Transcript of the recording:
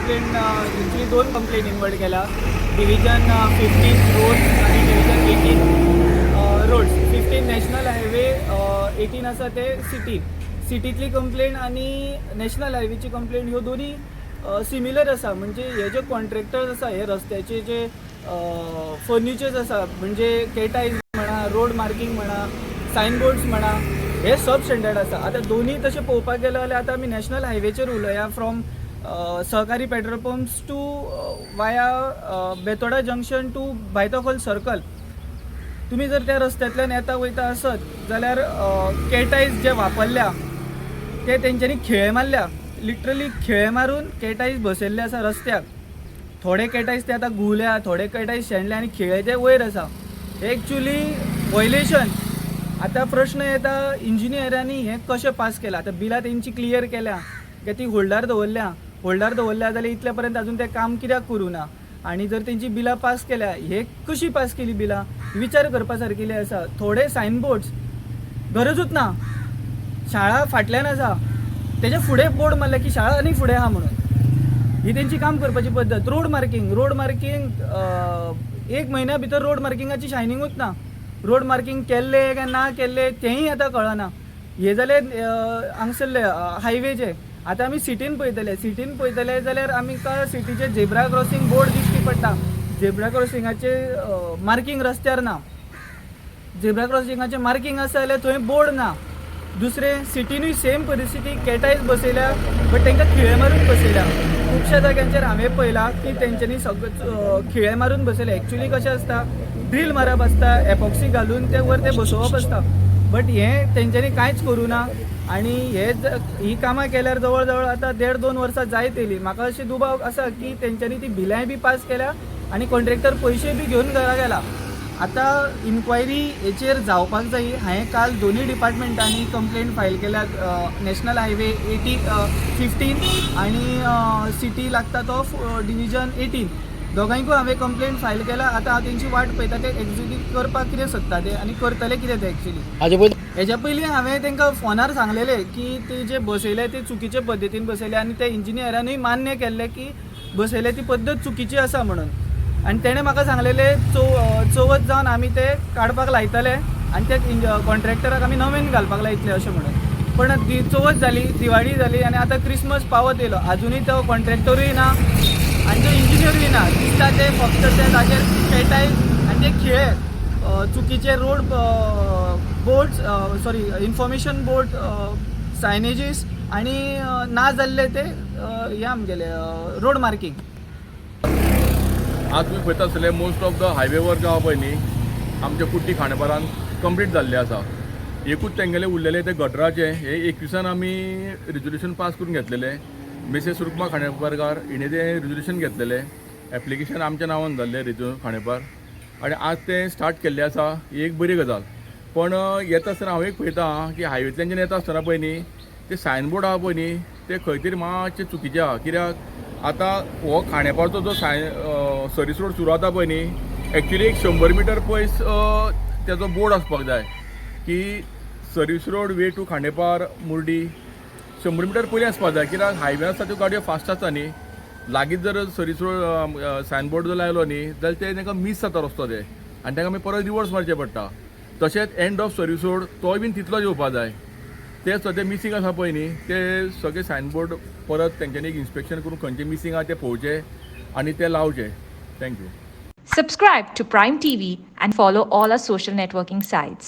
Complaint actually 2 complaint invert केला. Division 15 road आणि division 18 roads. 15 national highway, 18 आसा ते सिटीतली कंप्लेंट आणि नॅशनल हायवेची कंप्लेंट ह्यो दोन्ही सिमिलर आसा. म्हणजे हे जे कॉन्ट्रॅक्टर्स आसा हे रस्त्याचे जे फर्निचर्स आसा म्हणजे केटायज म्हणा, रोड मार्किंग म्हणा, सायनबोर्ड्स म्हणा, हे सब स्टँडर्ड आसा. आता दोन्ही तशें पळोवपाक गेलो जाल्यार आतां आमी नॅशनल हायवेचेर उलोवया फ्रॉम सहकारी पेट्रोल पंप्स टू वाया बेतोडा जंक्शन टू भायतोखोल सर्कल. तुम्ही जर त्या रस्त्यातल्यान येता वयता आसत जाल्यार केटायज जे वापरल्या ते तेंच्यांनी खिळे मारल्या. लिटरली खिळे मारून केटायज बसयल्ले आसा रस्त्याक. थोडे केटायज ते आतां घुवल्या, थोडे केटायज शेणले आनी खिळे ते वयर आसा. हे एक्चुली वॉयलेशन. आतां प्रश्न येता इंजिनियरांनी हें कशें पास केलां. आतां बिलां तेंची क्लियर केल्या की ती होल्डार दवरल्या जाल्यार इतल्या पर्यंत अजून ते काम कित्याक करूं ना. आणि जर तेंची बिलां पास केल्या, हे कशी पास केली बिलां विचार करपा सारकेली आसा. थोडे सायनबोर्ड्स गरजूच ना, शाळा फाटल्यान आसा, तेच्या फुडें बोर्ड मारल्या की शाळा आनी फुडें आहा म्हणून. ही तेंची काम करपाची पद्दत. रोड मार्किंग 1 म्हयन्या भितर रोड मार्किंगाची शायनिंगूच ना. रोड मार्किंग केल्ले काय ना केल्ले तेंय आतां कळना. हे जाले हांगसरले हायवेचे. आतां आमी सिटीन पळयतले जाल्यार आमकां सिटीचे झेब्रा क्रॉसींग बोर्ड दिश्टी पडटा. झेब्रा क्रॉसिंगाचे मार्किंग रस्त्यार ना. झेब्रा क्रॉसिंगाचे मार्किंग आसा जाल्यार थंय बोर्ड ना. दुसरे सिटीनूय सेम परिस्थिती, केटायज बसयल्या बट तांकां खिळे मारून बसयल्या. खुबश्या जाग्यांचेर हांवें पळयलां की तेंच्यांनी सगळे खिळे मारून बसयले. एक्चुली कशें आसता, ड्रील मारप आसता, एपॉक्सी घालून ते वर ते बसोवप आसता. बट हें तेंच्यांनी कांयच करूं ना. आनी ही कामां केल्यार जवळ जवळ आतां 1.5-2 वर्सां जायत येयली. म्हाका अशें दुबाव आसा की तेंच्यांनी ती बिलांय बी पास केल्या आनी कॉन्ट्रॅक्टर पयशे बी घेवन घरा गेला. आतां इन्क्वायरी हेचेर जावपाक जायी. हांवें काल दोनूय डिपार्टमेंटांनी कंप्लेंट फायल केल्यात. नॅशनल हायवे 15 आनी सिटी लागता तो डिव्हिजन 18 दोगांयकूय हांवें कंप्लेंट फायल केला. आतां हांव तेंची वाट पळयता ते एक्झिक्यूट करपाक कितें सोदता ते आनी करतले कितें ते एक्चुली. हेच्या पयलीं हांवें तांकां फोनार सांगलेलें की ते जे बसयले ते चुकीचे पद्दतीन बसयले आनी त्या इंजिनियरांनीय मान्य केल्लें की बसयले ती पद्दत चुकीची आसा म्हणून. आनी तेणें म्हाका सांगलेलें चवथ जावन आमी ते काडपाक लायतले आनी त्या कॉन्ट्रॅक्टराक आमी नवें घालपाक लायतले अशें म्हणून. पण चवथ जाली, दिवाळी जाली आनी आतां क्रिसमस पावत येयलो. आजुनूय तो कॉन्ट्रॅक्टरूय ना आनी तो इंजिनियरूय ना. दिसता ते फक्त ते ताचेर पेटायज आनी ते खिळे चुकीचे रोड बोर्ड्स इन्फॉर्मेशन बोर्ड सायनेजीस आनी ना जाल्ले ते हे आमगेले रोड मार्किंग. आज तुम्ही पळयता आसतले most of the highway work आहा पळय न्ही आमच्या कुट्टी खांडेपारान कंप्लीट जाल्ले आसा. एकूच तेंगेले उरलेले ते गटराचे हे 21 आमी रिजोल्युशन पास करून घेतलेले. मिसेस रुक्मा खांडेपारकार हिणें ते रिजोल्युशन घेतलेले. एप्लिकेशन आमच्या नांवान जाल्ले रिजू खांडेपार आनी आज ते स्टार्ट केल्ले आसा. ही एक बरी गजाल. पण येता आसतना हांव एक पळयता की हायवेंतल्यान जेन्ना येता आसतना पळय न्ही ते सायनबोर्ड आहा पळय न्ही ते खंय तरी मातशे चुकीचे आहा. कित्याक आतां हो खांडेपारचो जो सर्वीस रोड सुरू जाता पळय न्ही एक्चुली एक 100 मिटर पयस तेजो बोर्ड आसपाक जाय की service road way to Khandepar Murdi 100 metre पयलीं आसपाक जाय. कित्याक हायवे आसता त्यो गाडयो फास्ट आसता न्ही. लागींच जर सर्वीस रोड सायनबोर्ड जर लायलो न्ही जाल्यार ते तांकां मिस जाता रस्तो ते आनी तांकां मागीर परत रिवर्स मारचें पडटा. तशेंच एंड ऑफ सर्वीस रोड तोय बीन तितलोच येवपा जाय. ते सद्या मिसींग आसा पळय न्ही ते सगळे सायनबोर्ड परत तेंच्यांनी एक इन्स्पेक्शन करून खंयचे मिसींग आहा ते पळोवचे आनी ते लावचे. Thank you. Subscribe to Prime TV and follow all our social networking sites.